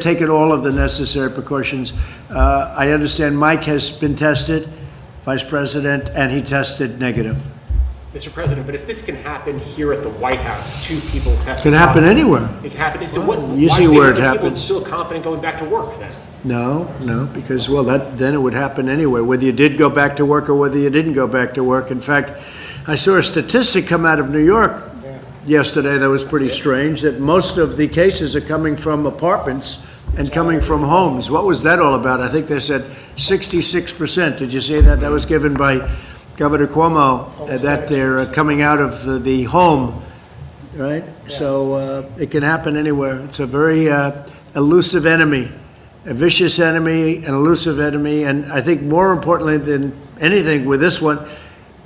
taken all of the necessary precautions. I understand Mike has been tested, Vice President, and he tested negative. Mr. President, but if this can happen here at the White House, 2 people tested. It can happen anywhere. It can happen. So You see where it happens. People feel confident going back to work then? No, because, well, then it would happen anyway, whether you did go back to work or whether you didn't go back to work. In fact, I saw a statistic come out of New York yesterday that was pretty strange, that most of the cases are coming from apartments and coming from homes. What was that all about? I think they said 66%. Did you see that? That was given by Governor Cuomo, that they're coming out of the home, right? Yeah. So it can happen anywhere. It's a very elusive enemy, a vicious enemy, an elusive enemy, and I think more importantly than anything with this one,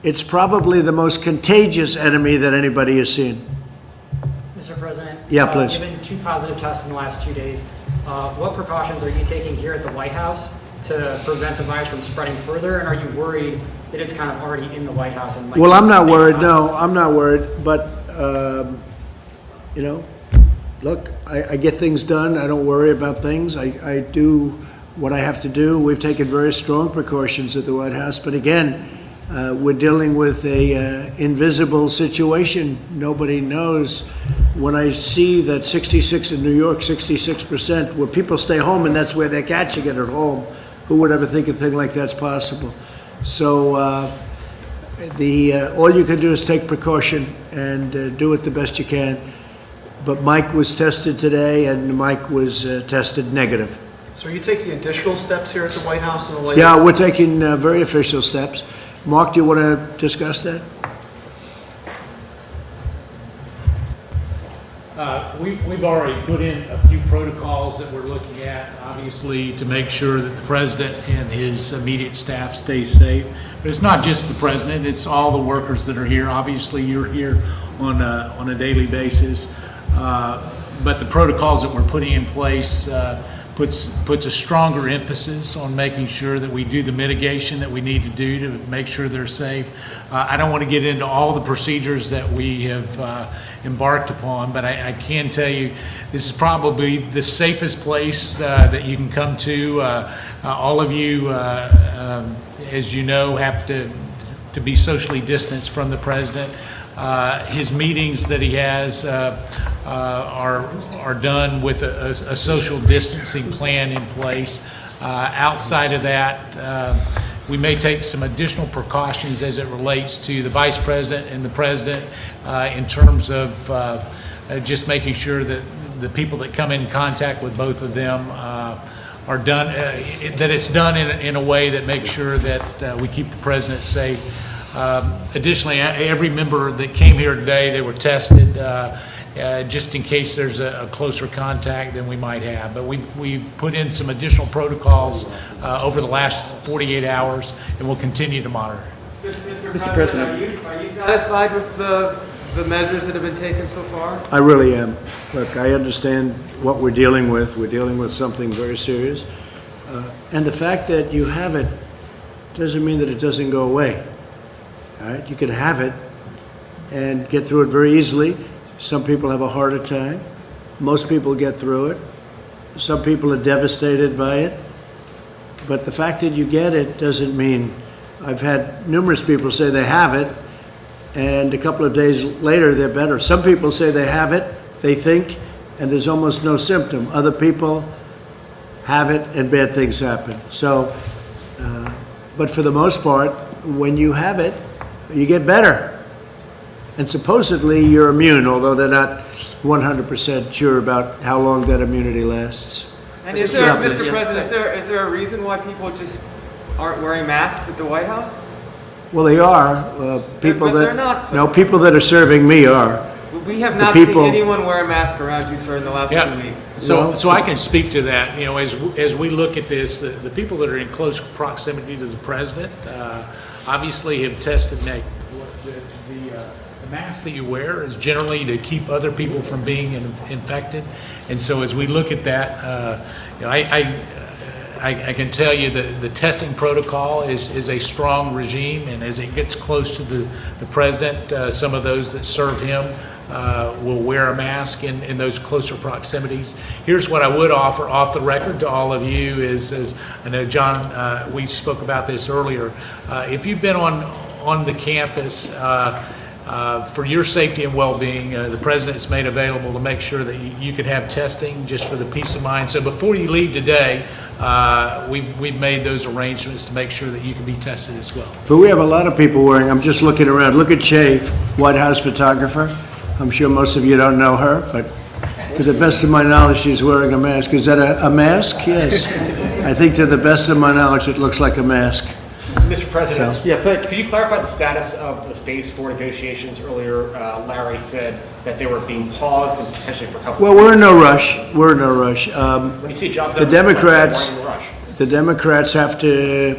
it's probably the most contagious enemy that anybody has seen. Mr. President? Yeah, please. Given 2 positive tests in the last 2 days, what precautions are you taking here at the White House to prevent the virus from spreading further? And are you worried that it's kind of already in the White House? And well, I'm not worried. No, I'm not worried. But, you know, look, I get things done. I don't worry about things. I do what I have to do. We've taken very strong precautions at the White House. But again, we're dealing with a invisible situation. Nobody knows. When I see that 66 in New York, 66%, where people stay home and that's where they're catching it at home, who would ever think a thing like that's possible? So all you can do is take precaution and do it the best you can. But Mike was tested today, and Mike was tested negative. So are you taking additional steps here at the White House in the Yeah, we're taking very official steps. Mark, do you want to discuss that? We've already put in a few protocols that we're looking at, obviously, to make sure that the president and his immediate staff stay safe. But it's not just the president, it's all the workers that are here. Obviously, you're here on a daily basis. But the protocols that we're putting in place puts a stronger emphasis on making sure that we do the mitigation that we need to do to make sure they're safe. I don't want to get into all the procedures that we have embarked upon, but I can tell you this is probably the safest place that you can come to. All of you, as you know, have to be socially distanced from the president. His meetings that he has are done with a social distancing plan in place. Outside of that, we may take some additional precautions as it relates to the vice president and the president in terms of just making sure that the people that come in contact with both of them are done, that it's done in a way that makes sure that we keep the president safe. Additionally, every member that came here today, they were tested just in case there's a closer contact than we might have. But we put in some additional protocols over the last 48 hours, and we'll continue to monitor. Mr. President, are you satisfied with the measures that have been taken so far? I really am. Look, I understand what we're dealing with. We're dealing with something very serious. And the fact that you have it doesn't mean that it doesn't go away. All right? You can have it and get through it very easily. Some people have a harder time. Most people get through it. Some people are devastated by it. But the fact that you get it doesn't mean... I've had numerous people say they have it, and a couple of days later they're better. Some people say they have it, they think, and there's almost no symptom. Other people have it and bad things happen. So, but for the most part, when you have it, you get better. And supposedly you're immune, although they're not 100% sure about how long that immunity lasts. And is there, Mr. President, is there a reason why people just aren't wearing masks at the White House? Well, they are. People but that they're not, so. No, people that are serving me are. We have not seen anyone wear a mask around you, sir, in the last 2 weeks. So I can speak to that. You know, as we look at this, the people that are in close proximity to the president obviously have tested negative. The mask that you wear is generally to keep other people from being infected, and so as we look at that, you know, I can tell you that the testing protocol is a strong regime, and as it gets close to the president, some of those that serve him will wear a mask in those closer proximities. Here's what I would offer off the record to all of you is I know, John, we spoke about this earlier. If you've been on the campus, for your safety and well-being, the President's made available to make sure that you could have testing just for the peace of mind. So before you leave today, we've made those arrangements to make sure that you can be tested as well. But we have a lot of people wearing, I'm just looking around, look at Shay, White House photographer. I'm sure most of you don't know her, but to the best of my knowledge, she's wearing a mask. Is that a mask? Yes. I think to the best of my knowledge, it looks like a mask. Mr. President, So- could you clarify the status of the Phase 4 negotiations? Earlier, Larry said that they were being paused and potentially for a couple Well, of we're in weeks. no rush. We're in no rush. When you see jobs The that Democrats, why are you in a rush? the Democrats have to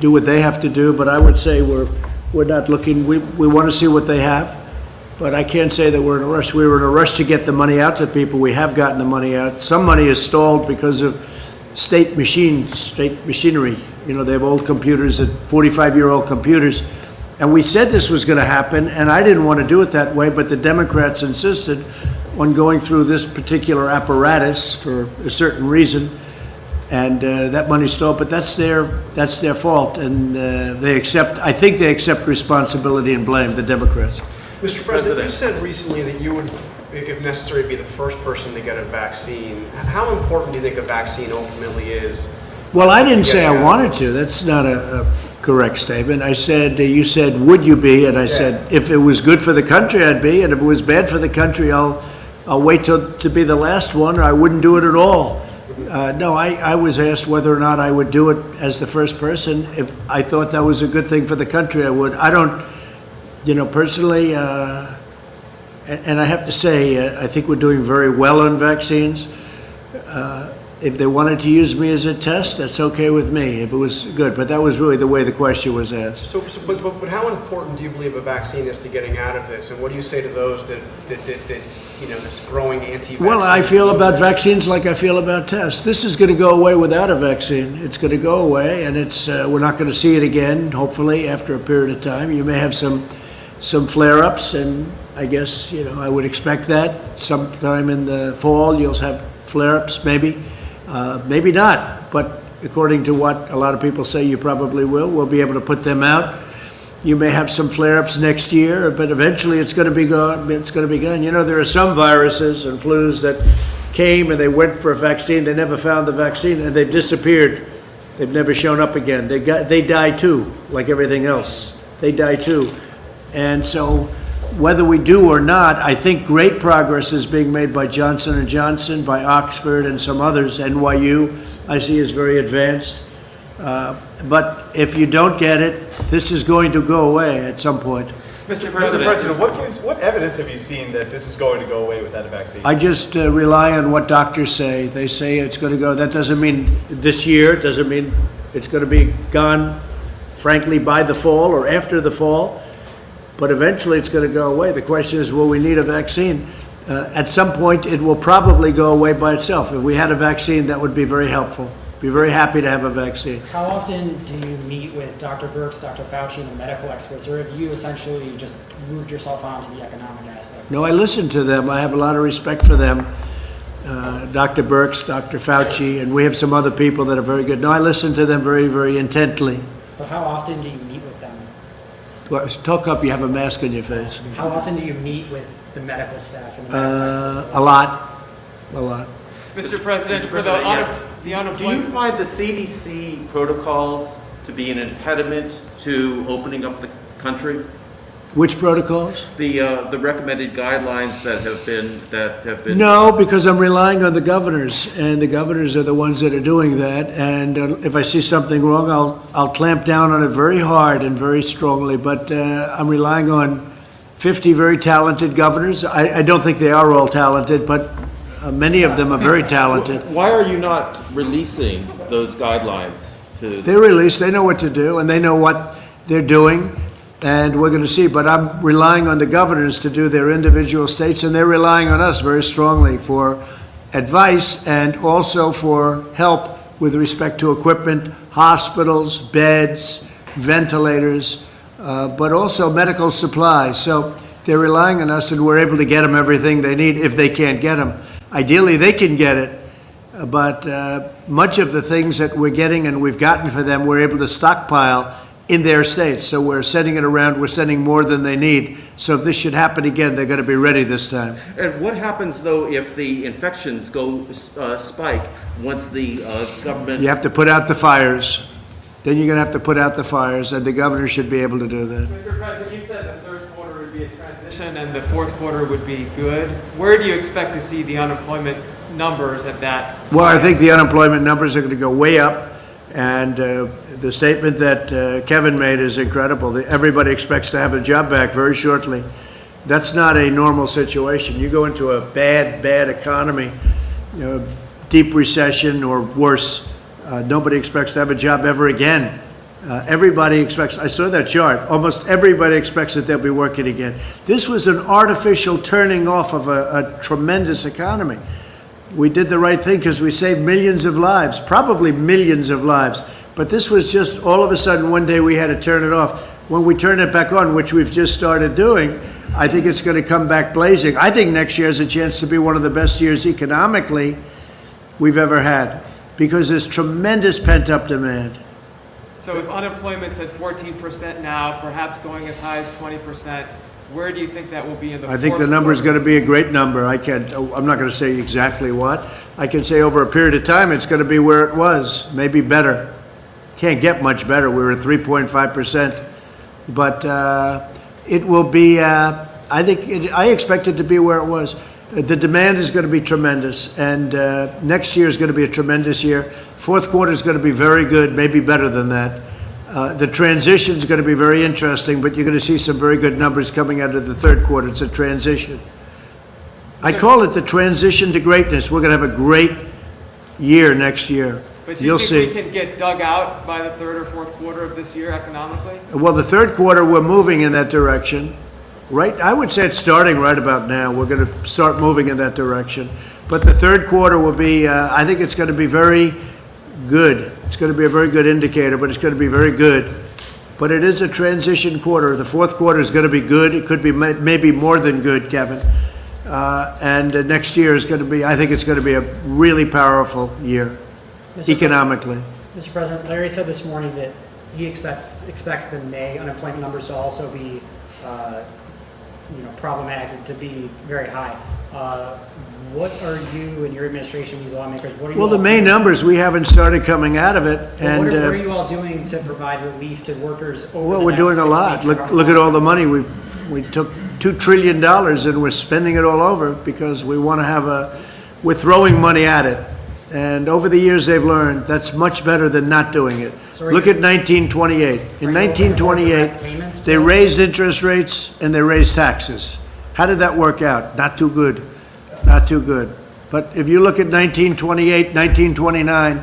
do what they have to do, but I would say we're not looking, we want to see what they have, but I can't say that we're in a rush. We were in a rush to get the money out to people. We have gotten the money out. Some money is stalled because of state machinery. You know, they have old computers, 45-year-old computers. And we said this was going to happen, and I didn't want to do it that way, but the Democrats insisted on going through this particular apparatus for a certain reason, and that money stalled. But that's their fault, and I think they accept responsibility and blame, the Democrats. Mr. President, you said recently that you would, if necessary, be the first person to get a vaccine. How important do you think a vaccine ultimately is? Well, I didn't say I wanted to. That's not a correct statement. I said, you said, would you be? And I said, if it was good for the country, I'd be. And if it was bad for the country, I'll wait to be the last one, or I wouldn't do it at all. No, I was asked whether or not I would do it as the first person. If I thought that was a good thing for the country, I would. I don't, personally, and I have to say, I think we're doing very well on vaccines. If they wanted to use me as a test, that's okay with me, if it was good. But that was really the way the question was asked. But how important do you believe a vaccine is to getting out of this? And what do you say to those that this growing anti-vaccine? Well, I feel about vaccines like I feel about tests. This is going to go away without a vaccine. It's going to go away, and we're not going to see it again, hopefully, after a period of time. You may have some flare-ups, and I guess, I would expect that. Sometime in the fall, you'll have flare-ups, maybe. Maybe not, but according to what a lot of people say, you probably will. We'll be able to put them out. You may have some flare-ups next year, but eventually it's going to be gone. It's going to be gone. There are some viruses and flus that came and they went for a vaccine. They never found the vaccine and they've disappeared. They've never shown up again. They die too, like everything else. They die too. And so whether we do or not, I think great progress is being made by Johnson & Johnson, by Oxford, and some others. NYU, I see, is very advanced. But if you don't get it, this is going to go away at some point. Mr. Mr. President, President, what evidence have you seen that this is going to go away without a vaccine? I just rely on what doctors say. They say it's going to go. That doesn't mean this year. It doesn't mean it's going to be gone, frankly, by the fall or after the fall. But eventually it's going to go away. The question is, will we need a vaccine? At some point, it will probably go away by itself. If we had a vaccine, that would be very helpful. Be very happy to have a vaccine. How often do you meet with Dr. Birx, Dr. Fauci, and the medical experts, or have you essentially just moved yourself on to the economic aspect? No, I listen to them. I have a lot of respect for them. Dr. Birx, Dr. Fauci, and we have some other people that are very good. No, I listen to them very, very intently. But how often do you meet with them? Talk up, you have a mask on your face. How often do you meet with the medical staff and the medical experts? A lot. Mr. President, for the Do you unemployment. find the CDC protocols to be an impediment to opening up the country? Which protocols? The recommended guidelines that have been. No, because I'm relying on the governors, and the governors are the ones that are doing that. And if I see something wrong, I'll clamp down on it very hard and very strongly. But I'm relying on 50 very talented governors. I don't think they are all talented, but many of them are very talented. Why are you not releasing those guidelines to? They're released, they know what to do, and they know what they're doing, and we're going to see. But I'm relying on the governors to do their individual states, and they're relying on us very strongly for advice and also for help with respect to equipment, hospitals, beds, ventilators, but also medical supplies. So They're relying on us, and we're able to get them everything they need if they can't get them. Ideally, they can get it, but much of the things that we're getting and we've gotten for them, we're able to stockpile in their states. So we're sending it around, we're sending more than they need. So if this should happen again, they're going to be ready this time. And what happens, though, if the infections go spike once the government... You have to put out the fires. Then you're going to have to put out the fires, and the governor should be able to do that. Mr. President, you said the third quarter would be a transition and the fourth quarter would be good. Where do you expect to see the unemployment numbers at that? Well, I think the unemployment numbers are going to go way up, and the statement that Kevin made is incredible. Everybody expects to have a job back very shortly. That's not a normal situation. You go into a bad economy, deep recession or worse, nobody expects to have a job ever again. Everybody expects, I saw that chart, almost everybody expects that they'll be working again. This was an artificial turning off of a tremendous economy. We did the right thing because we saved millions of lives, probably millions of lives. But this was just all of a sudden one day we had to turn it off. When we turn it back on, which we've just started doing, I think it's going to come back blazing. I think next year has a chance to be one of the best years economically we've ever had because there's tremendous pent-up demand. So if unemployment's at 14% now, perhaps going as high as 20%, where do you think that will be in the I think the fourth number is quarter? going to be a great number. I'm not going to say exactly what. I can say over a period of time it's going to be where it was, maybe better. Can't get much better. We were at 3.5%. But it will be, I expect it to be where it was. The demand is going to be tremendous, and next year is going to be a tremendous year. Fourth quarter is going to be very good, maybe better than that. The transition is going to be very interesting, but you're going to see some very good numbers coming out of the third quarter. It's a transition. I call it the transition to greatness. We're going to have a great year next year. But do you You'll think see. we can get dug out by the third or fourth quarter of this year economically? Well, the third quarter, we're moving in that direction. Right, I would say it's starting right about now. We're going to start moving in that direction. But the third quarter will be, I think it's going to be very good. It's going to be a very good indicator, but it's going to be very good. But it is a transition quarter. The fourth quarter is going to be good. It could be maybe more than good, Kevin. And next year is going to be, I think it's going to be a really powerful year, economically. Mr. President, Larry said this morning that he expects the May unemployment numbers to also be problematic, to be very high. What are you and your administration, these lawmakers, what are you Well, all the May doing? numbers, we haven't started coming out of it. And And what are you all doing to provide relief to workers over well, the we're next doing a 6 lot. weeks? Look at all the money. We took $2 trillion and we're spending it all over because we want to have we're throwing money at it. And over the years, they've learned that's much better than not doing it. So are Look you- at 1928. In 1928, payments they to- raised interest rates and they raised taxes. How did that work out? Not too good. Not too good. But if you look at 1928, 1929,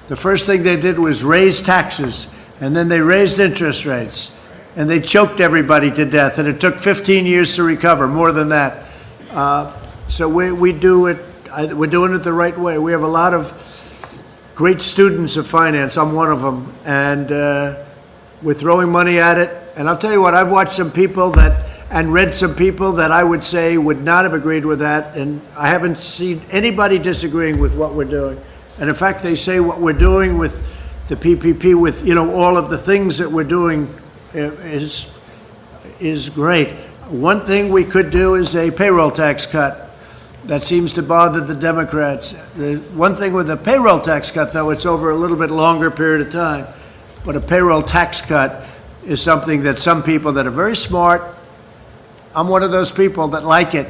the first thing they did was raise taxes, and then they raised interest rates, and they choked everybody to death, and it took 15 years to recover, more than that. So we do it, we're doing it the right way. We have a lot of great students of finance. I'm one of them, and we're throwing money at it. And I'll tell you what, I've watched some people and read some people that I would say would not have agreed with that, and I haven't seen anybody disagreeing with what we're doing. And in fact, they say what we're doing with the PPP, with all of the things that we're doing, is great. One thing we could do is a payroll tax cut. That seems to bother the Democrats. The one thing with the payroll tax cut, though, it's over a little bit longer period of time. But a payroll tax cut is something that some people that are very smart, I'm one of those people that like it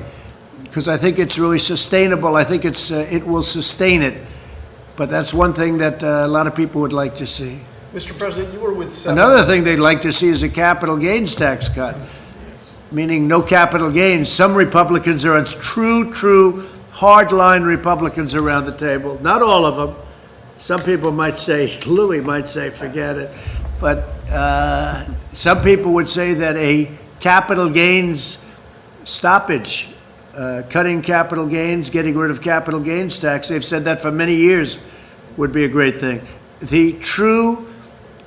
because I think it's really sustainable. I think it will sustain it. But that's one thing that a lot of people would like to see. Mr. President, you were with seven. Another thing they'd like to see is a capital gains tax cut, meaning no capital gains. Some Republicans are true hardline Republicans around the table. Not all of them. Some people might say, Louis might say, forget it. But some people would say that a capital gains stoppage, cutting capital gains, getting rid of capital gains tax, they've said that for many years, would be a great thing. The true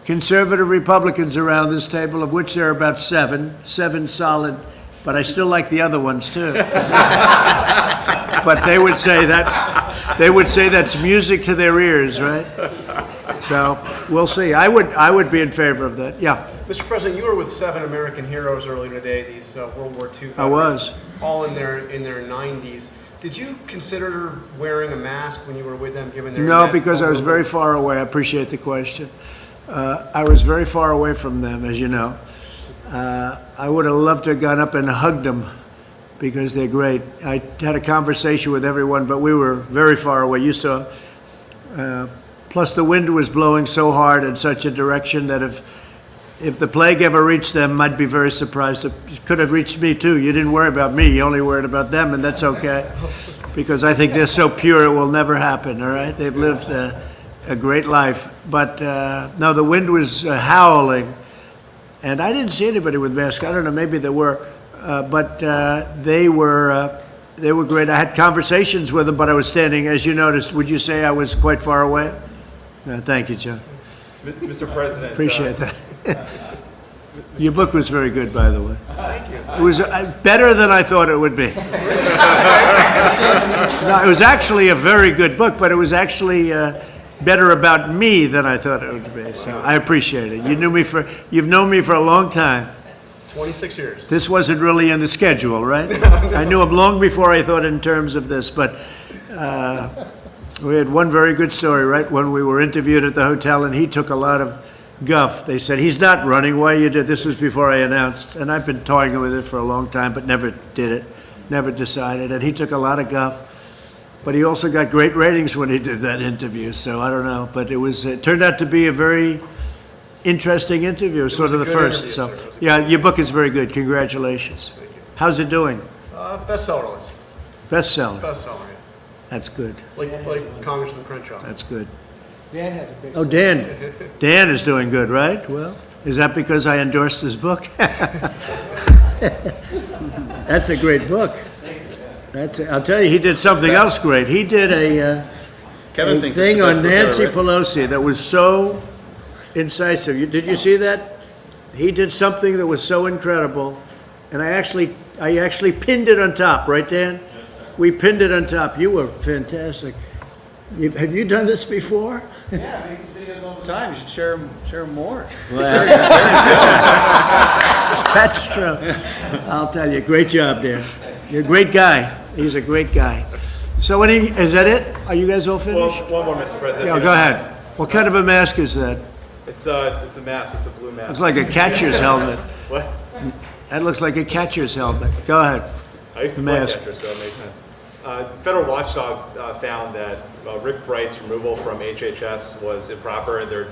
conservative Republicans around this table, of which there are about seven solid but I still like the other ones too. But they would say that's music to their ears, right? So we'll see. I would be in favor of that. Yeah, Mr. President, you were with 7 American heroes earlier today, these World War II veterans. I was. All in their 90s. Did you consider wearing a mask when you were with them, given their... No, because I was very far away. I appreciate the question. I was very far away from them, as you know. I would have loved to have gone up and hugged them because they're great. I had a conversation with everyone, but we were very far away. You saw. Plus, the wind was blowing so hard in such a direction that if the plague ever reached them, I'd be very surprised. It could have reached me too. You didn't worry about me. You only worried about them, and that's okay, because I think they're so pure it will never happen. All right, they've lived a great life. But no, the wind was howling, and I didn't see anybody with masks. I don't know, maybe there were, but they were great. I had conversations with them, but I was standing, as you noticed. Would you say I was quite far away? No, thank you, John. Mr. President. Appreciate that. Your book was very good, by the way. Thank you. It was better than I thought it would be. No, it was actually a very good book, but it was actually better about me than I thought it would be. So I appreciate it. You've known me for a long time. 26 years. This wasn't really in the schedule, right? I knew him long before I thought in terms of this, but we had one very good story, right? When we were interviewed at the hotel, and he took a lot of guff. They said, he's not running. Why you did this? Was before I announced. And I've been toying with it for a long time, but never did it, never decided. And he took a lot of guff. But he also got great ratings when he did that interview. So I don't know. But it turned out to be a very interesting interview, sort of the good first. interview, So sir. It was a yeah, your book is very good. Congratulations. Thank you. How's it doing? Bestseller list. Bestseller. Bestseller, yeah. That's good. Like Congressman Crenshaw. That's good. Dan has a big. Oh, Dan. Dan is doing good, right? Well, is that because I endorsed his book? That's a great book. I'll tell you, he did something else great. He did a Kevin thinks it's thing the best on book ever Nancy written. Pelosi that was so incisive. Did you see that? He did something that was so incredible, and I actually pinned it on top, right, Dan? Yes, sir. We pinned it on top. You were fantastic. Have you done this before? Yeah, I make videos all the time. You should share them more. That's true. I'll tell you, great job, Dan. You're a great guy. He's a great guy. So is that it? Are you guys all Well, finished? one more, Mr. President. Yeah, go ahead. What kind of a mask is that? It's a mask. It's a blue mask. Looks like a catcher's helmet. What? That looks like a catcher's helmet. Go ahead. I used to The play mask. catcher, so it makes sense. Federal watchdog found that Rick Bright's removal from HHS was improper, and they're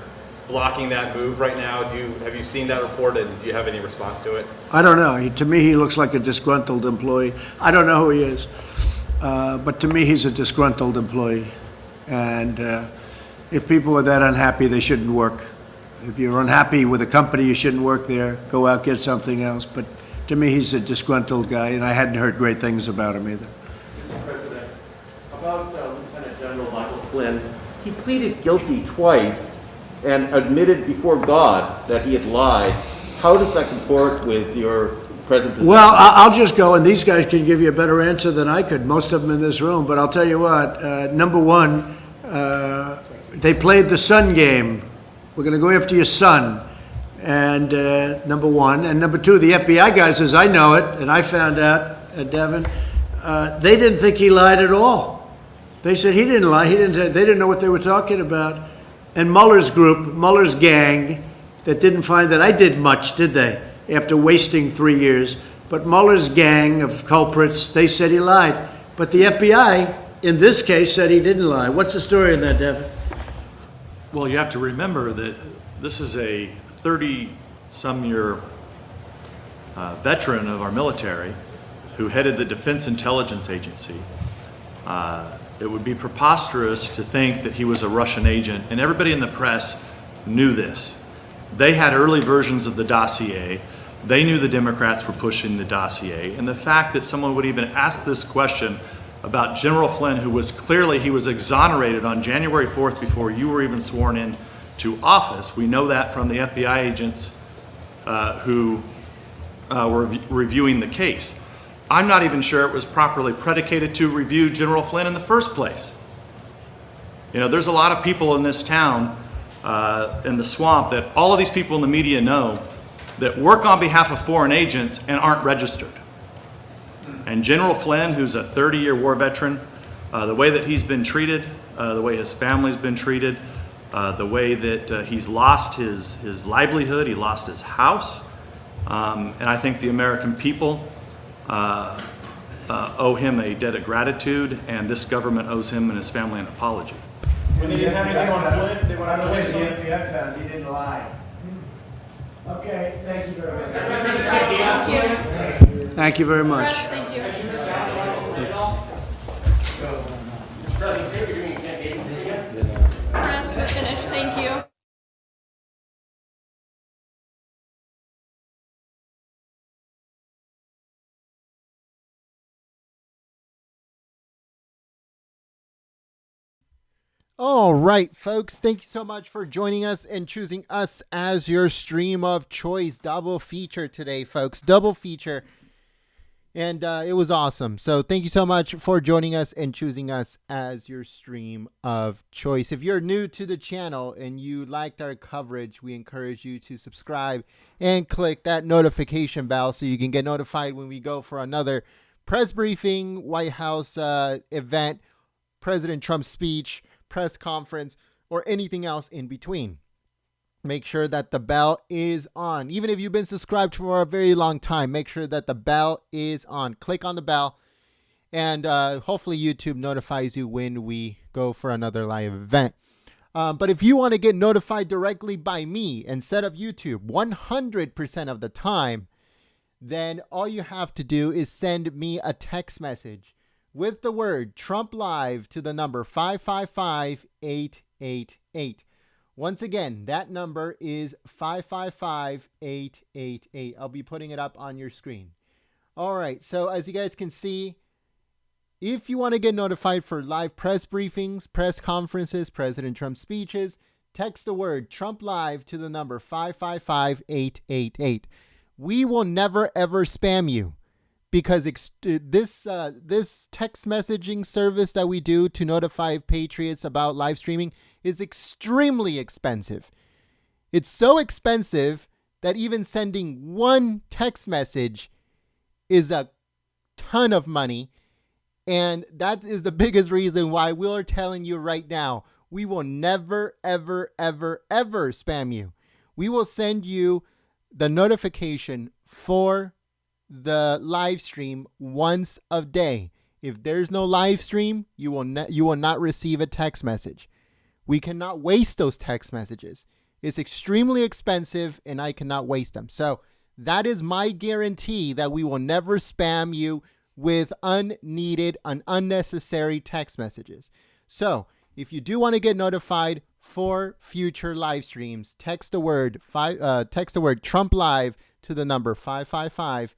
blocking that move right now. Have you seen that report, and do you have any response to it? I don't know. To me, he looks like a disgruntled employee. I don't know who he is, but to me, he's a disgruntled employee. And if people are that unhappy, they shouldn't work. If you're unhappy with a company, you shouldn't work there. Go out, get something else. But to me, he's a disgruntled guy, and I hadn't heard great things about him either. Mr. President, about Lieutenant General Michael Flynn, he pleaded guilty twice and admitted before God that he had lied. How does that comport with your present position? Well, I'll just go, and these guys can give you a better answer than I could, most of them in this room. But I'll tell you what, number one, they played the son game. We're going to go after your son. And number one. And number two, the FBI guys, as I know it, and I found out, Devin, they didn't think he lied at all. They said he didn't lie. They didn't know what they were talking about. And Mueller's group, Mueller's gang, that didn't find that I did much, did they, after wasting 3 years? But Mueller's gang of culprits, they said he lied. But the FBI, in this case, said he didn't lie. What's the story in that, Devin? Well, you have to remember that this is a 30-some-year veteran of our military who headed the Defense Intelligence Agency. It would be preposterous to think that he was a Russian agent, and everybody in the press knew this. They had early versions of the dossier. They knew the Democrats were pushing the dossier, and the fact that someone would even ask this question about General Flynn, who was clearly, he was exonerated on January 4th before you were even sworn in to office. We know that from the FBI agents who reviewing the case. I'm not even sure it was properly predicated to review General Flynn in the first place. You know, there's a lot of people in this town, in the swamp, that all of these people in the media know that work on behalf of foreign agents and aren't registered. And General Flynn, who's a 30-year war veteran, the way that he's been treated, the way his family's been treated, the way that he's lost his livelihood, he lost his house, and I think the American people owe him a debt of gratitude, and this government owes him and his family an apology. When they didn't have anything on Flynn, they wanted to list the FDF found he didn't lie. Okay, thank you very much. Thank you. Thank you very much. Press, thank you. Press, we're finished, thank you. All right, folks, thank you so much for joining us and choosing us as your stream of choice. Double feature today, folks. Double feature. And it was awesome. So thank you so much for joining us and choosing us as your stream of choice. If you're new to the channel and you liked our coverage, we encourage you to subscribe and click that notification bell so you can get notified when we go for another press briefing, White House event, President Trump's speech, press conference, or anything else in between. Make sure that the bell is on. Even if you've been subscribed for a very long time, make sure that the bell is on. Click on the bell, and hopefully YouTube notifies you when we go for another live event. But if you want to get notified directly by me instead of YouTube 100% of the time, then all you have to do is send me a text message with the word Trump Live to the number 555-888. Once again, that number is 555-888. I'll be putting it up on your screen. All right, so as you guys can see, if you want to get notified for live press briefings, press conferences, President Trump speeches, text the word Trump Live to the number 555-888. We will never, ever spam you, because this text messaging service that we do to notify patriots about live streaming is extremely expensive. It's so expensive that even sending one text message is a ton of money. And that is the biggest reason why we're telling you right now, we will never, ever, ever, ever spam you. We will send you the notification for the live stream once a day. If there's no live stream, you will not receive a text message. We cannot waste those text messages. It's extremely expensive, and I cannot waste them. So that is my guarantee that we will never spam you with unneeded and unnecessary text messages. So if you do want to get notified for future live streams, text the word Trump Live to the number 555-888.